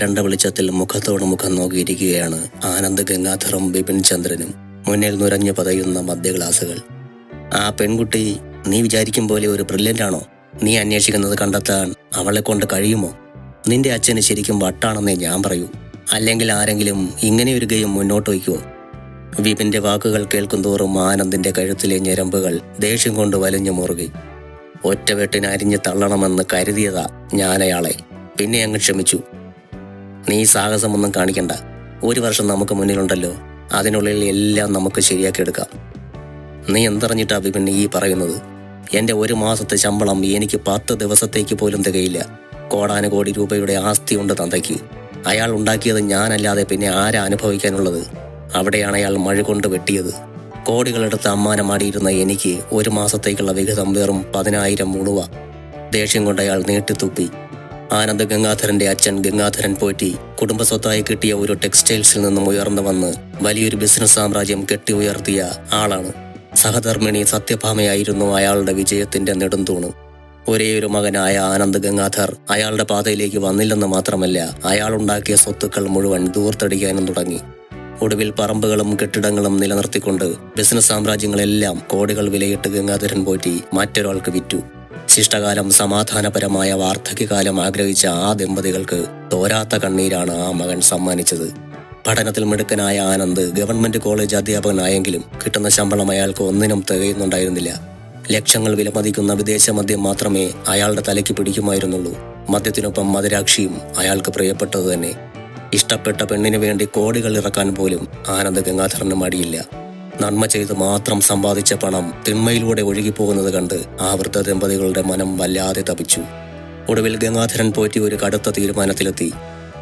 വരണ്ട വെളിച്ചത്തിൽ മുഖത്തോട് മുഖം നോക്കിയിരിക്കുകയാണ് ആനന്ദ് ഗംഗാധറും ബിപിൻ ചന്ദ്രനും. മുന്നിൽ നുരഞ്ഞു പതയുന്ന മധ്യ ഗ്ലാസുകൾ. ആ പെൺകുട്ടി നീ വിചാരിക്കും പോലെ ഒരു ബ്രില്യൻ്റ് ആണോ? നീ അന്വേഷിക്കുന്നത് കണ്ടെത്താൻ അവളെ കൊണ്ട് കഴിയുമോ? നിന്റെ അച്ഛന് ശരിക്കും വട്ടാണെന്നേ ഞാൻ പറയൂ. അല്ലെങ്കിൽ ആരെങ്കിലും ഇങ്ങനെ ഒരു ഗെയിം മുന്നോട്ട് വയ്ക്കുമോ? വിപിന്റെ വാക്കുകൾ കേൾക്കുന്തോറും ആനന്ദിന്റെ കഴുത്തിലെ ഞരമ്പുകൾ ദേഷ്യം കൊണ്ട് വലിഞ്ഞു മുറുകി. ഒറ്റവെട്ടിന് അരിഞ്ഞു തള്ളണമെന്ന് കരുതിയതാ ഞാനയാളെ. പിന്നെ അങ്ങ് ക്ഷമിച്ചു. നീ സാഹസമൊന്നും കാണിക്കണ്ട. 1 വർഷം നമുക്ക് മുന്നിലുണ്ടല്ലോ. അതിനുള്ളിൽ എല്ലാം നമുക്ക് ശരിയാക്കിയെടുക്കാം. നീ എന്തറിഞ്ഞിട്ടാ വിപിൻ ഈ പറയുന്നത്? എൻ്റെ 1 മാസത്തെ ശമ്പളം എനിക്ക് 10 ദിവസത്തേക്ക് പോലും തികയില്ല. കോടാനുകോടി രൂപയുടെ ആസ്തിയുണ്ട് തന്തയ്ക്ക്. അയാൾ ഉണ്ടാക്കിയത് ഞാനല്ലാതെ പിന്നെ ആരാ അനുഭവിക്കാനുള്ളത്? അവിടെയാണ് അയാൾ മഴ കൊണ്ട് വെട്ടിയത്. കോടികളെടുത്ത് അമ്മാനമാടിയിരുന്ന എനിക്ക് 1 മാസത്തേക്കുള്ള വിഹിതം വെറും 10,000 മുഴുവ. ദേഷ്യം കൊണ്ട് അയാൾ നീട്ടിത്തുപ്പി. ആനന്ദ് ഗംഗാധരന്റെ അച്ഛൻ ഗംഗാധരൻ പോറ്റി കുടുംബസ്വത്തായി കിട്ടിയ ഒരു ടെക്സ്റ്റൈൽസിൽ നിന്നും ഉയർന്നു വന്ന് വലിയൊരു ബിസിനസ് സാമ്രാജ്യം കെട്ടി ഉയർത്തിയ ആളാണ്. സഹധർമ്മിണി സത്യഭാമയായിരുന്നു അയാളുടെ വിജയത്തിന്റെ നെടുംതൂണ്. ഒരേയൊരു മകനായ ആനന്ദ് ഗംഗാധർ അയാളുടെ പാതയിലേക്ക് വന്നില്ലെന്ന് മാത്രമല്ല, അയാളുണ്ടാക്കിയ സ്വത്തുക്കൾ മുഴുവൻ ദൂർത്തടിക്കാനും തുടങ്ങി. ഒടുവിൽ പറമ്പുകളും കെട്ടിടങ്ങളും നിലനിർത്തിക്കൊണ്ട് ബിസിനസ് സാമ്രാജ്യങ്ങളെല്ലാം കോടികൾ വിലയിട്ട് ഗംഗാധരൻ പോറ്റി മറ്റൊരാൾക്ക് വിറ്റു. ശിഷ്ടകാലം സമാധാനപരമായ വാർദ്ധക്യകാലം ആഗ്രഹിച്ച ആ ദമ്പതികൾക്ക് തോരാത്ത കണ്ണീരാണ് ആ മകൻ സമ്മാനിച്ചത്. പഠനത്തിൽ മിടുക്കനായ ആനന്ദ് ഗവൺമെന്റ് കോളേജ് അധ്യാപകനായെങ്കിലും കിട്ടുന്ന ശമ്പളം അയാൾക്ക് ഒന്നിനും തികയുന്നുണ്ടായിരുന്നില്ല. ലക്ഷങ്ങൾ വിലമതിക്കുന്ന വിദേശ മദ്യം മാത്രമേ അയാളുടെ തലയ്ക്ക് പിടിക്കുമായിരുന്നുള്ളൂ. മദ്യത്തിനൊപ്പം മദിരാക്ഷിയും അയാൾക്ക് പ്രിയപ്പെട്ടത് തന്നെ. ഇഷ്ടപ്പെട്ട പെണ്ണിനു വേണ്ടി കോടികൾ ഇറക്കാൻ പോലും ആനന്ദ് ഗംഗാധരന് മടിയില്ല. നന്മ ചെയ്ത് മാത്രം സമ്പാദിച്ച പണം തിന്മയിലൂടെ ഒഴുകിപ്പോകുന്നത് കണ്ട് ആ വൃദ്ധ ദമ്പതികളുടെ മനം വല്ലാതെ തപിച്ചു. ഒടുവിൽ ഗംഗാധരൻ പോറ്റി ഒരു കടുത്ത തീരുമാനത്തിലെത്തി.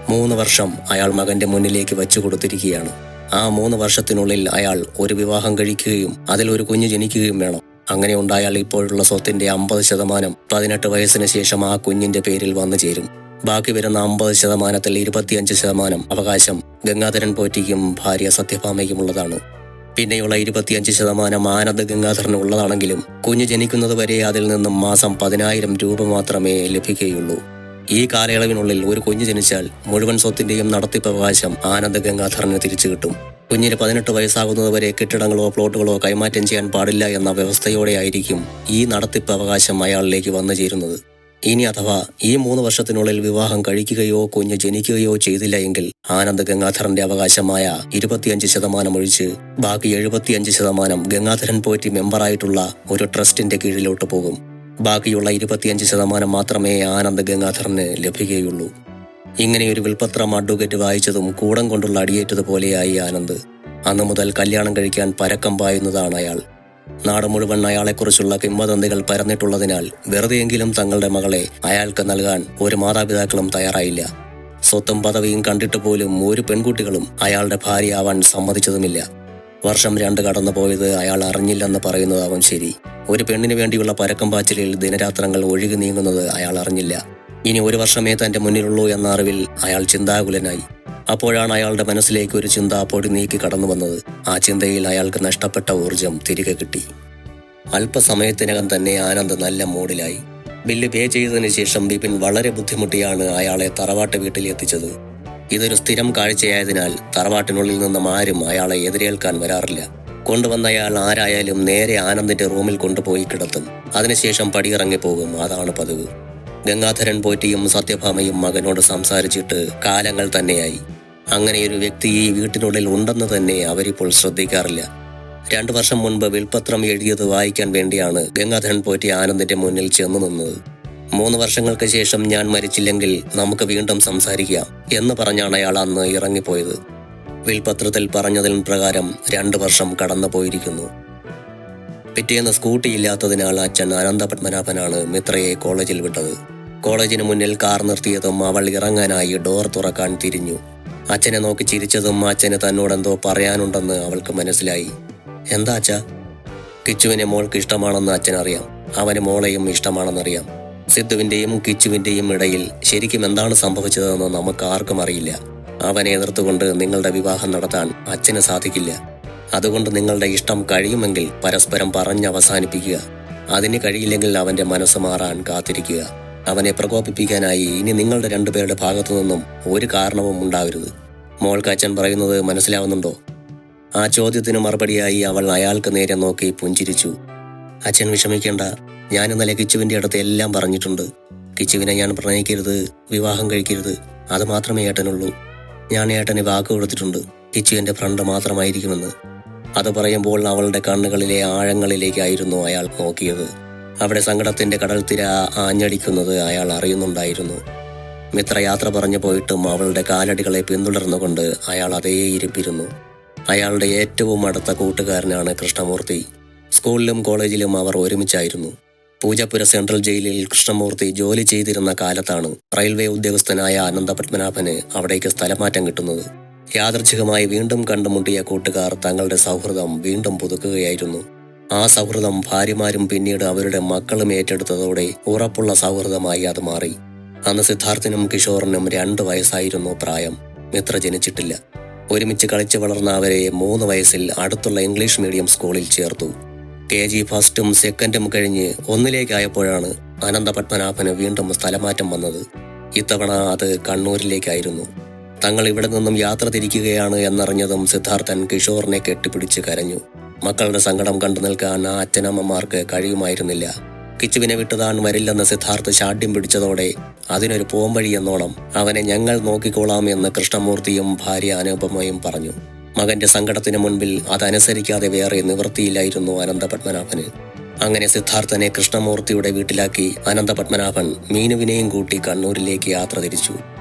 3 വർഷം അയാൾ മകന്റെ മുന്നിലേക്ക് വെച്ചു കൊടുത്തിരിക്കുകയാണ്. ആ 3 വർഷത്തിനുള്ളിൽ അയാൾ ഒരു വിവാഹം കഴിക്കുകയും അതിലൊരു കുഞ്ഞ് ജനിക്കുകയും വേണം. അങ്ങനെ ഉണ്ടായാൽ ഇപ്പോഴുള്ള സ്വത്തിന്റെ 50% 18 വയസ്സിന് ശേഷം ആ കുഞ്ഞിന്റെ പേരിൽ വന്നു ചേരും. ബാക്കി വരുന്ന 50%-ൽ 25% അവകാശം ഗംഗാധരൻ പോറ്റിക്കും ഭാര്യ സത്യഭാമയ്ക്കുമുള്ളതാണ്. പിന്നെയുള്ള 25% ആനന്ദ് ഗംഗാധരന് ഉള്ളതാണെങ്കിലും കുഞ്ഞ് ജനിക്കുന്നതുവരെ അതിൽ നിന്നും മാസം 10,000 രൂപ മാത്രമേ ലഭിക്കുകയുള്ളൂ. ഈ കാലയളവിനുള്ളിൽ ഒരു കുഞ്ഞ് ജനിച്ചാൽ മുഴുവൻ സ്വത്തിന്റെയും നടത്തിപ്പ് അവകാശം ആനന്ദ് ഗംഗാധരന് തിരിച്ചു കിട്ടും. കുഞ്ഞിന് 18 വയസ്സാകുന്നതുവരെ കെട്ടിടങ്ങളോ പ്ലോട്ടുകളോ കൈമാറ്റം ചെയ്യാൻ പാടില്ല എന്ന വ്യവസ്ഥയോടെയായിരിക്കും ഈ നടത്തിപ്പ് അവകാശം അയാളിലേക്ക് വന്നു ചേരുന്നത്. ഇനി അഥവാ ഈ 3 വർഷത്തിനുള്ളിൽ വിവാഹം കഴിക്കുകയോ കുഞ്ഞ് ജനിക്കുകയോ ചെയ്തില്ല എങ്കിൽ ആനന്ദ് ഗംഗാധരന്റെ അവകാശമായ 25% ഒഴിച്ച് ബാക്കി 75% ഗംഗാധരൻ പോറ്റി മെമ്പറായിട്ടുള്ള ഒരു ട്രസ്റ്റിന്റെ കീഴിലോട്ട് പോകും. ബാക്കിയുള്ള 25% മാത്രമേ ആനന്ദ് ഗംഗാധരന് ലഭിക്കുകയുള്ളൂ. ഇങ്ങനെയൊരു വിൽപത്രം അഡ്വക്കേറ്റ് വായിച്ചതും കൂടം കൊണ്ടുള്ള അടിയേറ്റതുപോലെയായി ആനന്ദ്. അന്നു മുതൽ കല്യാണം കഴിക്കാൻ പരക്കം പായുന്നതാണ് അയാൾ. നാട് മുഴുവൻ അയാളെക്കുറിച്ചുള്ള കിംവദന്തികൾ പരന്നിട്ടുള്ളതിനാൽ വെറുതെയെങ്കിലും തങ്ങളുടെ മകളെ അയാൾക്ക് നൽകാൻ ഒരു മാതാപിതാക്കളും തയ്യാറായില്ല. സ്വത്തും പദവിയും കണ്ടിട്ട് പോലും ഒരു പെൺകുട്ടികളും അയാളുടെ ഭാര്യയാവാൻ സമ്മതിച്ചതുമില്ല. വർഷം 2 കടന്നുപോയത് അയാൾ അറിഞ്ഞില്ലെന്ന് പറയുന്നതാവും ശരി. ഒരു പെണ്ണിനു വേണ്ടിയുള്ള പരക്കം പാച്ചിലിൽ ദിനരാത്രങ്ങൾ ഒഴുകി നീങ്ങുന്നത് അയാൾ അറിഞ്ഞില്ല. ഇനി 1 വർഷമേ തന്റെ മുന്നിലുള്ളൂ എന്ന അറിവിൽ അയാൾ ചിന്താകുലനായി. അപ്പോഴാണ് അയാളുടെ മനസ്സിലേക്ക് ഒരു ചിന്ത പൊടി നീക്കി കടന്നു വന്നത്. ആ ചിന്തയിൽ അയാൾക്ക് നഷ്ടപ്പെട്ട ഊർജം തിരികെ കിട്ടി. അല്പസമയത്തിനകം തന്നെ ആനന്ദ് നല്ല മൂഡിലായി. ബില്ല് പേ ചെയ്തതിനു ശേഷം ബിപിൻ വളരെ ബുദ്ധിമുട്ടിയാണ് അയാളെ തറവാട്ട് വീട്ടിൽ എത്തിച്ചത്. ഇതൊരു സ്ഥിരം കാഴ്ചയായതിനാൽ തറവാട്ടിനുള്ളിൽ നിന്നും ആരും അയാളെ എതിരേൽക്കാൻ വരാറില്ല. കൊണ്ടുവന്ന അയാൾ ആരായാലും നേരെ ആനന്ദിന്റെ റൂമിൽ കൊണ്ടുപോയി കിടത്തും. അതിനുശേഷം പടിയിറങ്ങിപ്പോകും. അതാണ് പതിവ്. ഗംഗാധരൻ പോറ്റിയും സത്യഭാമയും മകനോട് സംസാരിച്ചിട്ട് കാലങ്ങൾ തന്നെയായി. അങ്ങനെയൊരു വ്യക്തി ഈ വീട്ടിനുള്ളിൽ ഉണ്ടെന്ന് തന്നെ അവരിപ്പോൾ ശ്രദ്ധിക്കാറില്ല. 2 വർഷം മുൻപ് വിൽപത്രം എഴുതിയത് വായിക്കാൻ വേണ്ടിയാണ് ഗംഗാധരൻ പോറ്റി ആനന്ദിന്റെ മുന്നിൽ ചെന്നു നിന്നത്. 3 വർഷങ്ങൾക്ക് ശേഷം ഞാൻ മരിച്ചില്ലെങ്കിൽ നമുക്ക് വീണ്ടും സംസാരിക്കാം എന്ന് പറഞ്ഞാണ് അയാൾ അന്ന് ഇറങ്ങിപ്പോയത്. വിൽപത്രത്തിൽ പറഞ്ഞതിന് പ്രകാരം 2 വർഷം കടന്നുപോയിരിക്കുന്നു. പിറ്റേന്ന് സ്കൂട്ടി ഇല്ലാത്തതിനാൽ അച്ഛൻ അനന്തപത്മനാഭനാണ് മിത്രയെ കോളേജിൽ വിട്ടത്. കോളേജിന് മുന്നിൽ കാർ നിർത്തിയതും അവൾ ഇറങ്ങാനായി ഡോർ തുറക്കാൻ തിരിഞ്ഞു. അച്ഛനെ നോക്കി ചിരിച്ചതും അച്ഛന് തന്നോടെന്തോ പറയാനുണ്ടെന്ന് അവൾക്ക് മനസ്സിലായി. എന്താ അച്ഛാ? കിച്ചുവിനെ മോൾക്ക് ഇഷ്ടമാണെന്ന് അച്ഛനറിയാം. അവന് മോളെയും ഇഷ്ടമാണെന്നറിയാം. സിദ്ധുവിന്റെയും കിച്ചുവിന്റെയും ഇടയിൽ ശരിക്കും എന്താണ് സംഭവിച്ചതെന്ന് നമുക്ക് ആർക്കും അറിയില്ല. അവനെ എതിർത്തുകൊണ്ട് നിങ്ങളുടെ വിവാഹം നടത്താൻ അച്ഛന് സാധിക്കില്ല. അതുകൊണ്ട് നിങ്ങളുടെ ഇഷ്ടം കഴിയുമെങ്കിൽ പരസ്പരം പറഞ്ഞവസാനിപ്പിക്കുക. അതിന് കഴിയില്ലെങ്കിൽ അവന്റെ മനസ്സ് മാറാൻ കാത്തിരിക്കുക. അവനെ പ്രകോപിപ്പിക്കാനായി ഇനി നിങ്ങളുടെ രണ്ടുപേരുടെ ഭാഗത്തു നിന്നും ഒരു കാരണവും ഉണ്ടാവരുത്. മോൾക്ക് അച്ഛൻ പറയുന്നത് മനസ്സിലാവുന്നുണ്ടോ? ആ ചോദ്യത്തിന് മറുപടിയായി അവൾ അയാൾക്ക് നേരെ നോക്കി പുഞ്ചിരിച്ചു. അച്ഛൻ വിഷമിക്കേണ്ട, ഞാൻ ഇന്നലെ കിച്ചുവിൻ്റെ അടുത്ത് എല്ലാം പറഞ്ഞിട്ടുണ്ട്. കിച്ചുവിനെ ഞാൻ പ്രണയിക്കരുത്, വിവാഹം കഴിക്കരുത്, അത് മാത്രമേ ഏട്ടനുള്ളൂ. ഞാൻ ഏട്ടന് വാക്ക് കൊടുത്തിട്ടുണ്ട്, കിച്ചു എൻ്റെ ഫ്രണ്ട് മാത്രമായിരിക്കുമെന്ന്. അത് പറയുമ്പോൾ അവളുടെ കണ്ണുകളിലെ ആഴങ്ങളിലേക്കായിരുന്നു അയാൾ നോക്കിയത്. അവിടെ സങ്കടത്തിന്റെ കടൽത്തിര ആഞ്ഞടിക്കുന്നത് അയാൾ അറിയുന്നുണ്ടായിരുന്നു. മിത്ര യാത്ര പറഞ്ഞു പോയിട്ടും അവളുടെ കാലടികളെ പിന്തുടർന്നുകൊണ്ട് അയാൾ അതേ ഇരിപ്പിരുന്നു. അയാളുടെ ഏറ്റവും അടുത്ത കൂട്ടുകാരനാണ് കൃഷ്ണമൂർത്തി. സ്കൂളിലും കോളേജിലും അവർ ഒരുമിച്ചായിരുന്നു. പൂജപ്പുര സെൻട്രൽ ജയിലിൽ കൃഷ്ണമൂർത്തി ജോലി ചെയ്തിരുന്ന കാലത്താണ് റെയിൽവേ ഉദ്യോഗസ്ഥനായ അനന്തപത്മനാഭന് അവിടേക്ക് സ്ഥലമാറ്റം കിട്ടുന്നത്. യാദൃച്ഛികമായി വീണ്ടും കണ്ടുമുട്ടിയ കൂട്ടുകാർ തങ്ങളുടെ സൗഹൃദം വീണ്ടും പുതുക്കുകയായിരുന്നു. ആ സൗഹൃദം ഭാര്യമാരും പിന്നീട് അവരുടെ മക്കളും ഏറ്റെടുത്തതോടെ ഉറപ്പുള്ള സൗഹൃദമായി അത് മാറി. അന്ന് സിദ്ധാർത്ഥിനും കിഷോറിനും 2 വയസ്സായിരുന്നു പ്രായം. മിത്ര ജനിച്ചിട്ടില്ല. ഒരുമിച്ച് കളിച്ചു വളർന്ന അവരെ 3 വയസ്സിൽ അടുത്തുള്ള ഇംഗ്ലീഷ് മീഡിയം സ്കൂളിൽ ചേർത്തു. KG ഫസ്റ്റും സെക്കൻഡും കഴിഞ്ഞ് 1ലേക്കായപ്പോഴാണ് അനന്തപത്മനാഭന് വീണ്ടും സ്ഥലമാറ്റം വന്നത്. ഇത്തവണ അത് കണ്ണൂരിലേക്കായിരുന്നു. തങ്ങൾ ഇവിടെ നിന്നും യാത്ര തിരിക്കുകയാണ് എന്നറിഞ്ഞതും സിദ്ധാർത്ഥൻ കിഷോറിനെ കെട്ടിപ്പിടിച്ച് കരഞ്ഞു. മക്കളുടെ സങ്കടം കണ്ടു നിൽക്കാൻ ആ അച്ഛനമ്മമാർക്ക് കഴിയുമായിരുന്നില്ല. കിച്ചുവിനെ വിട്ടുതാൻ വരില്ലെന്ന് സിദ്ധാർത്ഥ് ശാഠ്യം പിടിച്ചതോടെ അതിനൊരു പോംവഴി എന്നോണം അവനെ ഞങ്ങൾ നോക്കിക്കോളാം എന്ന് കൃഷ്ണമൂർത്തിയും ഭാര്യ അനുപമയും പറഞ്ഞു. മകന്റെ സങ്കടത്തിന് മുൻപിൽ അതനുസരിക്കാതെ വേറെ നിവൃത്തിയില്ലായിരുന്നു അനന്തപത്മനാഭന്. അങ്ങനെ സിദ്ധാർത്ഥനെ കൃഷ്ണമൂർത്തിയുടെ വീട്ടിലാക്കി അനന്തപത്മനാഭൻ മീനുവിനെയും കൂട്ടി കണ്ണൂരിലേക്ക് യാത്ര തിരിച്ചു.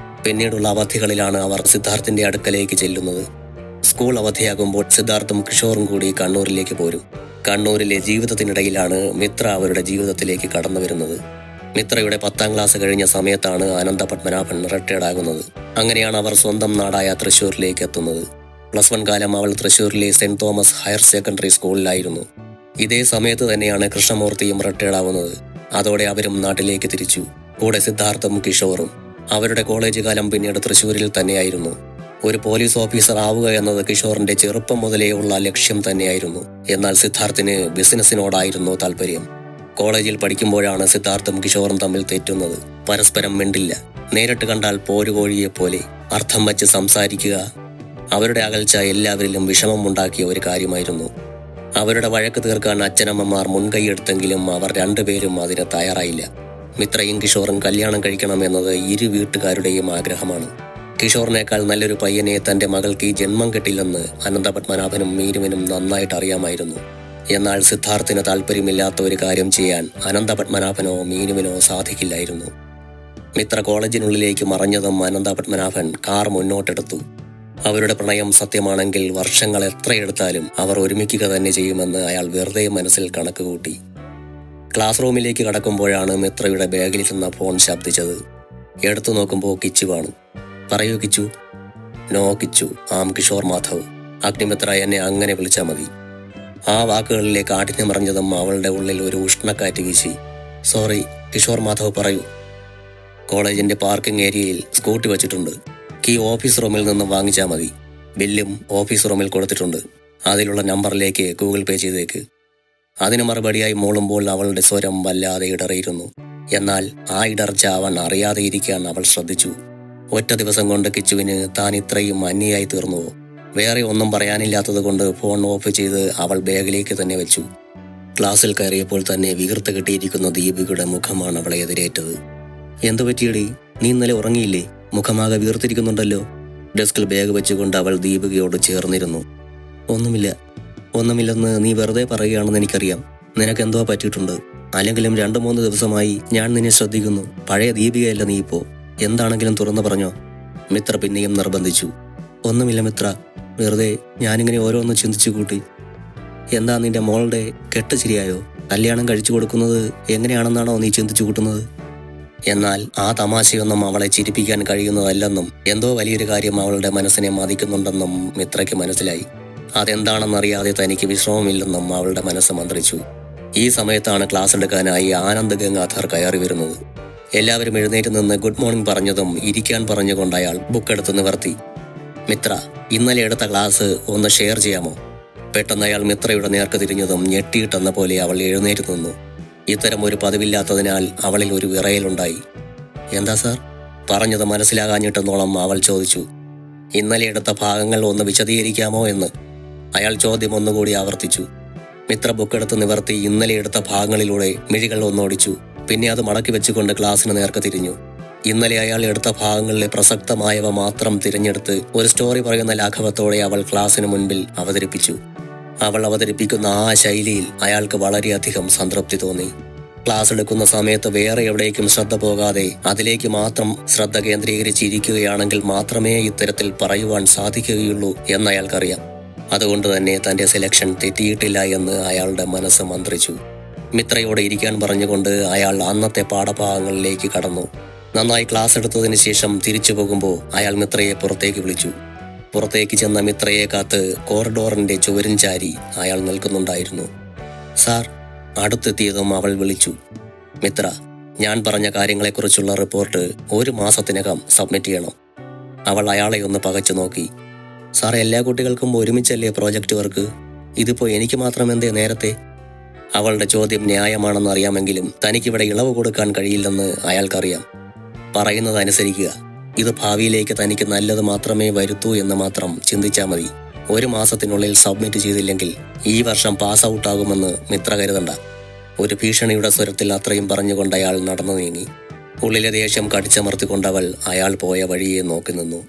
പിന്നീടുള്ള അവധികളിലാണ് അവർ സിദ്ധാർത്ഥിന്റെ അടുക്കലേക്ക് ചെല്ലുന്നത്. സ്കൂൾ അവധിയാകുമ്പോൾ സിദ്ധാർത്ഥും കിഷോറും കൂടി കണ്ണൂരിലേക്ക് പോരും. കണ്ണൂരിലെ ജീവിതത്തിനിടയിലാണ് മിത്ര അവരുടെ ജീവിതത്തിലേക്ക് കടന്നു വരുന്നത്. മിത്രയുടെ 10ാം ക്ലാസ് കഴിഞ്ഞ സമയത്താണ് അനന്തപത്മനാഭൻ റിട്ടയർഡ് ആകുന്നത്. അങ്ങനെയാണ് അവർ സ്വന്തം നാടായ തൃശ്ശൂരിലേക്ക് എത്തുന്നത്. +1 കാലം അവൾ തൃശ്ശൂരിലെ സെന്റ് തോമസ് ഹയർ സെക്കൻഡറി സ്കൂളിലായിരുന്നു. ഇതേ സമയത്ത് തന്നെയാണ് കൃഷ്ണമൂർത്തിയും റിട്ടയർഡ് ആവുന്നത്. അതോടെ അവരും നാട്ടിലേക്ക് തിരിച്ചു. കൂടെ സിദ്ധാർത്ഥും കിഷോറും. അവരുടെ കോളേജ് കാലം പിന്നീട് തൃശ്ശൂരിൽ തന്നെയായിരുന്നു. ഒരു പോലീസ് ഓഫീസർ ആവുക എന്നത് കിഷോറിന്റെ ചെറുപ്പം മുതലേ ഉള്ള ലക്ഷ്യം തന്നെയായിരുന്നു. എന്നാൽ സിദ്ധാർത്ഥിന് ബിസിനസ്സിനോടായിരുന്നു താല്പര്യം. കോളേജിൽ പഠിക്കുമ്പോഴാണ് സിദ്ധാർത്ഥും കിഷോറും തമ്മിൽ തെറ്റുന്നത്. പരസ്പരം മിണ്ടില്ല. നേരിട്ട് കണ്ടാൽ പോരുകോഴിയെപ്പോലെ അർത്ഥം വച്ച് സംസാരിക്കുക. അവരുടെ അകൽച്ച എല്ലാവരിലും വിഷമമുണ്ടാക്കിയ ഒരു കാര്യമായിരുന്നു. അവരുടെ വഴക്ക് തീർക്കാൻ അച്ഛനമ്മമാർ മുൻകൈയെടുത്തെങ്കിലും അവർ രണ്ടുപേരും അതിന് തയ്യാറായില്ല. മിത്രയും കിഷോറും കല്യാണം കഴിക്കണമെന്നത് ഇരു വീട്ടുകാരുടെയും ആഗ്രഹമാണ്. കിഷോറിനേക്കാൾ നല്ലൊരു പയ്യനെ തന്റെ മകൾക്ക് ഈ ജന്മം കിട്ടില്ലെന്ന് അനന്തപത്മനാഭനും മീനുവിനും നന്നായിട്ട് അറിയാമായിരുന്നു. എന്നാൽ സിദ്ധാർത്ഥിന് താല്പര്യമില്ലാത്ത ഒരു കാര്യം ചെയ്യാൻ അനന്തപത്മനാഭനോ മീനുവിനോ സാധിക്കില്ലായിരുന്നു. മിത്ര കോളേജിനുള്ളിലേക്ക് മറഞ്ഞതും അനന്തപത്മനാഭൻ കാർ മുന്നോട്ടെടുത്തു. അവരുടെ പ്രണയം സത്യമാണെങ്കിൽ വർഷങ്ങൾ എത്രയെടുത്താലും അവർ ഒരുമിക്കുക തന്നെ ചെയ്യുമെന്ന് അയാൾ വെറുതെ മനസ്സിൽ കണക്കുകൂട്ടി. ക്ലാസ് റൂമിലേക്ക് കടക്കുമ്പോഴാണ് മിത്രയുടെ ബാഗിലിരുന്ന ഫോൺ ശബ്ദിച്ചത്. എടുത്തു നോക്കുമ്പോൾ കിച്ചുവാണ്. പറയൂ കിച്ചു. നോ കിച്ചു, ആം കിഷോർ മാധവ്. അഗ്നിമിത്ര എന്നെ അങ്ങനെ വിളിച്ചാൽ മതി. ആ വാക്കുകളിലെ കാഠിന്യം മറിഞ്ഞതും അവളുടെ ഉള്ളിൽ ഒരു ഉഷ്ണക്കാറ്റ് വീശി. സോറി കിഷോർ മാധവ്, പറയൂ. കോളേജിന്റെ പാർക്കിംഗ് ഏരിയയിൽ സ്കൂട്ടി വച്ചിട്ടുണ്ട്. കീ ഓഫീസ് റൂമിൽ നിന്നും വാങ്ങിച്ചാൽ മതി. ബില്ലും ഓഫീസ് റൂമിൽ കൊടുത്തിട്ടുണ്ട്. അതിലുള്ള നമ്പറിലേക്ക് ഗൂഗിൾ പേ ചെയ്തേക്ക്. അതിന് മറുപടിയായി മൂളുമ്പോൾ അവളുടെ സ്വരം വല്ലാതെ ഇടറിയിരുന്നു. എന്നാൽ ആ ഇടർച്ച അവൻ അറിയാതെ ഇരിക്കാൻ അവൾ ശ്രദ്ധിച്ചു. ഒറ്റ ദിവസം കൊണ്ട് കിച്ചുവിന് താൻ ഇത്രയും അന്യയായി തീർന്നുവോ? വേറെ ഒന്നും പറയാനില്ലാത്തത് കൊണ്ട് ഫോൺ ഓഫ് ചെയ്ത് അവൾ ബാഗിലേക്ക് തന്നെ വെച്ചു. ക്ലാസ്സിൽ കയറിയപ്പോൾ തന്നെ വികൃത്ത് കെട്ടിയിരിക്കുന്ന ദീപികയുടെ മുഖമാണ് അവളെ എതിരേറ്റത്. എന്തു പറ്റിയടി? നീ ഇന്നലെ ഉറങ്ങിയില്ലേ? മുഖമാകെ വീർത്തിരിക്കുന്നുണ്ടല്ലോ. ഡെസ്കിൽ ബാഗ് വെച്ചുകൊണ്ട് അവൾ ദീപികയോട് ചേർന്നിരുന്നു. ഒന്നുമില്ലെന്ന് നീ വെറുതെ പറയുകയാണെന്ന് എനിക്കറിയാം. നിനക്കെന്തോ പറ്റിയിട്ടുണ്ട്. അല്ലെങ്കിലും 2-3 ദിവസമായി ഞാൻ നിന്നെ ശ്രദ്ധിക്കുന്നു. പഴയ ദീപികയല്ല നീ ഇപ്പോ. എന്താണെങ്കിലും തുറന്നു പറഞ്ഞോ. മിത്ര പിന്നെയും നിർബന്ധിച്ചു. ഒന്നുമില്ല മിത്ര, വെറുതെ ഞാനിങ്ങനെ ഓരോന്ന് ചിന്തിച്ചു കൂട്ടി. എന്താ നിന്റെ മോളുടെ കെട്ട് ശരിയായോ? കല്യാണം കഴിച്ചു കൊടുക്കുന്നത് എങ്ങനെയാണെന്നാണോ നീ ചിന്തിച്ചു കൂട്ടുന്നത്? എന്നാൽ ആ തമാശയൊന്നും അവളെ ചിരിപ്പിക്കാൻ കഴിയുന്നതല്ലെന്നും എന്തോ വലിയൊരു കാര്യം അവളുടെ മനസ്സിനെ മതിക്കുന്നുണ്ടെന്നും മിത്രയ്ക്ക് മനസ്സിലായി. അതെന്താണെന്നറിയാതെ തനിക്ക് വിശ്രമമില്ലെന്നും അവളുടെ മനസ്സ് മന്ത്രിച്ചു. ഈ സമയത്താണ് ക്ലാസ് എടുക്കാനായി ആനന്ദ് ഗംഗാധർ കയറി വരുന്നത്. എല്ലാവരും എഴുന്നേറ്റ് നിന്ന് ഗുഡ് മോർണിംഗ് പറഞ്ഞതും ഇരിക്കാൻ പറഞ്ഞുകൊണ്ട് അയാൾ ബുക്കെടുത്ത് നിവർത്തി. മിത്ര, ഇന്നലെ എടുത്ത ക്ലാസ് ഒന്ന് ഷെയർ ചെയ്യാമോ? പെട്ടെന്ന് അയാൾ മിത്രയുടെ നേർക്ക് തിരിഞ്ഞതും ഞെട്ടിയിട്ടെന്ന പോലെ അവൾ എഴുന്നേറ്റ് നിന്നു. ഇത്തരം ഒരു പതിവില്ലാത്തതിനാൽ അവളിൽ ഒരു വിറയലുണ്ടായി. എന്താ സാർ? പറഞ്ഞത് മനസ്സിലാകാഞ്ഞിട്ടെന്നോളം അവൾ ചോദിച്ചു. ഇന്നലെ എടുത്ത ഭാഗങ്ങൾ ഒന്ന് വിശദീകരിക്കാമോ എന്ന് അയാൾ ചോദ്യം ഒന്നുകൂടി ആവർത്തിച്ചു. മിത്ര ബുക്കെടുത്ത് നിവർത്തി ഇന്നലെ എടുത്ത ഭാഗങ്ങളിലൂടെ മിഴികൾ ഒന്നോടിച്ചു. പിന്നെ അത് മടക്കി വെച്ചുകൊണ്ട് ക്ലാസ്സിന് നേർക്ക് തിരിഞ്ഞു. ഇന്നലെ അയാൾ എടുത്ത ഭാഗങ്ങളിലെ പ്രസക്തമായവ മാത്രം തിരഞ്ഞെടുത്ത് ഒരു സ്റ്റോറി പറയുന്ന ലാഘവത്തോടെ അവൾ ക്ലാസ്സിന് മുൻപിൽ അവതരിപ്പിച്ചു. അവൾ അവതരിപ്പിക്കുന്ന ആ ശൈലിയിൽ അയാൾക്ക് വളരെയധികം സംതൃപ്തി തോന്നി. ക്ലാസ് എടുക്കുന്ന സമയത്ത് വേറെ എവിടേക്കും ശ്രദ്ധ പോകാതെ അതിലേക്ക് മാത്രം ശ്രദ്ധ കേന്ദ്രീകരിച്ചിരിക്കുകയാണെങ്കിൽ മാത്രമേ ഇത്തരത്തിൽ പറയുവാൻ സാധിക്കുകയുള്ളൂ എന്ന് അയാൾക്കറിയാം. അതുകൊണ്ട് തന്നെ തന്റെ സെലക്ഷൻ തെറ്റിയിട്ടില്ല എന്ന് അയാളുടെ മനസ്സ് മന്ത്രിച്ചു. മിത്രയോടെ ഇരിക്കാൻ പറഞ്ഞുകൊണ്ട് അയാൾ അന്നത്തെ പാഠഭാഗങ്ങളിലേക്ക് കടന്നു. നന്നായി ക്ലാസ് എടുത്തതിന് ശേഷം തിരിച്ചു പോകുമ്പോൾ അയാൾ മിത്രയെ പുറത്തേക്ക് വിളിച്ചു. പുറത്തേക്ക് ചെന്ന മിത്രയെ കാത്ത് കോറിഡോറിന്റെ ചുവരും ചാരി അയാൾ നിൽക്കുന്നുണ്ടായിരുന്നു. സാർ. അടുത്തെത്തിയതും അവൾ വിളിച്ചു. മിത്ര, ഞാൻ പറഞ്ഞ കാര്യങ്ങളെക്കുറിച്ചുള്ള റിപ്പോർട്ട് 1 മാസത്തിനകം സബ്മിറ്റ് ചെയ്യണം. അവൾ അയാളെ ഒന്ന് പകച്ചു നോക്കി. സാർ, എല്ലാ കുട്ടികൾക്കും ഒരുമിച്ചല്ലേ പ്രോജക്റ്റ് വർക്ക്? ഇതിപ്പോ എനിക്ക് മാത്രം എന്തേ നേരത്തെ? അവളുടെ ചോദ്യം ന്യായമാണെന്നറിയാമെങ്കിലും തനിക്കിവിടെ ഇളവ് കൊടുക്കാൻ കഴിയില്ലെന്ന് അയാൾക്കറിയാം. പറയുന്നത് അനുസരിക്കുക. ഇത് ഭാവിയിലേക്ക് തനിക്ക് നല്ലത് മാത്രമേ വരുത്തൂ എന്ന് മാത്രം ചിന്തിച്ചാൽ മതി. 1 മാസത്തിനുള്ളിൽ സബ്മിറ്റ് ചെയ്തില്ലെങ്കിൽ ഈ വർഷം പാസ് ഔട്ടാകുമെന്ന് മിത്ര കരുതണ്ട. ഒരു ഭീഷണിയുടെ സ്വരത്തിൽ അത്രയും പറഞ്ഞുകൊണ്ട് അയാൾ നടന്നു നീങ്ങി. ഉള്ളിലെ ദേഷ്യം കടിച്ചമർത്തിക്കൊണ്ടവൾ അയാൾ പോയ വഴിയെ നോക്കി നിന്നു.